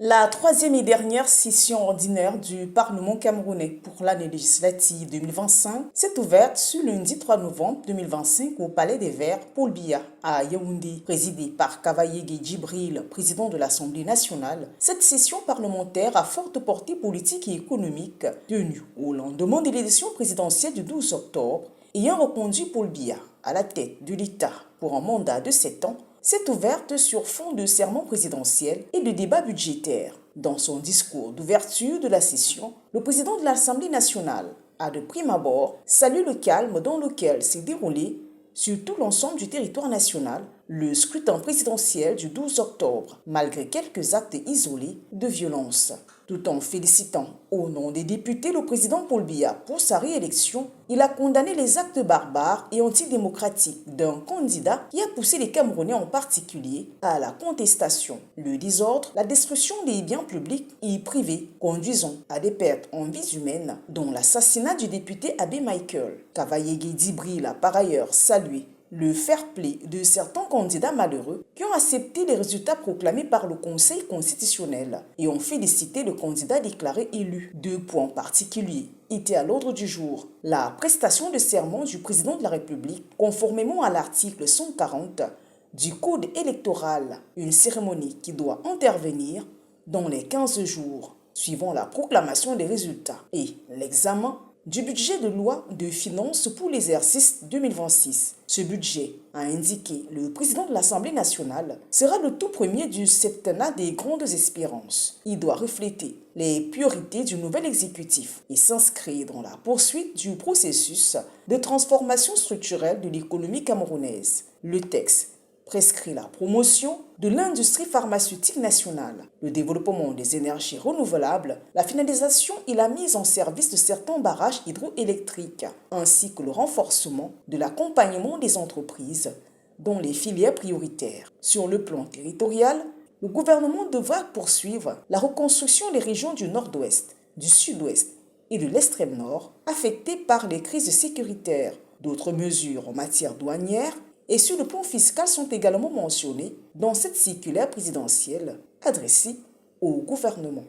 La troisième et dernière session ordinaire du Parlement camerounais pour l'année législative 2025 s'est ouverte ce lundi 3 novembre 2025 au Palais des Verts, Paul Biya, à Yaoundé. Présidée par Kavayegue Djibril, président de l'Assemblée nationale, cette session parlementaire à forte portée politique et économique, tenue au lendemain de l'élection présidentielle du 12 octobre, ayant reconduit Paul Biya à la tête de l'État pour un mandat de 7 ans, s'est ouverte sur fond de serment présidentiel et de débat budgétaire. Dans son discours d'ouverture de la session, le président de l'Assemblée nationale a de prime abord salué le calme dans lequel s'est déroulé, sur tout l'ensemble du territoire national, le scrutin présidentiel du 12 octobre, malgré quelques actes isolés de violence. Tout en félicitant au nom des députés le président Paul Biya pour sa réélection, il a condamné les actes barbares et antidémocratiques d'un candidat qui a poussé les Camerounais en particulier à la contestation, le désordre, la destruction des biens publics et privés, conduisant à des pertes en vies humaines, dont l'assassinat du député Abbé Michael. Kavayegue Djibril a par ailleurs salué le fair-play de certains candidats malheureux qui ont accepté les résultats proclamés par le Conseil constitutionnel et ont félicité le candidat déclaré élu. 2 points particuliers étaient à l'ordre du jour. La prestation de serment du président de la République, conformément à l'article 140 du Code électoral, une cérémonie qui doit intervenir dans les 15 jours suivant la proclamation des résultats, et l'examen du budget de loi de finances pour l'exercice 2026. Ce budget, a indiqué le président de l'Assemblée nationale, sera le tout premier du septennat des grandes espérances. Il doit refléter les priorités du nouvel exécutif et s'inscrire dans la poursuite du processus de transformation structurelle de l'économie camerounaise. Le texte prescrit la promotion de l'industrie pharmaceutique nationale, le développement des énergies renouvelables, la finalisation et la mise en service de certains barrages hydroélectriques, ainsi que le renforcement de l'accompagnement des entreprises dans les filières prioritaires. Sur le plan territorial, le gouvernement devra poursuivre la reconstruction des régions du nord-ouest, du sud-ouest et de l'extrême nord affectées par les crises sécuritaires. D'autres mesures en matière douanière et sur le plan fiscal sont également mentionnés dans cette circulaire présidentielle adressée au gouvernement.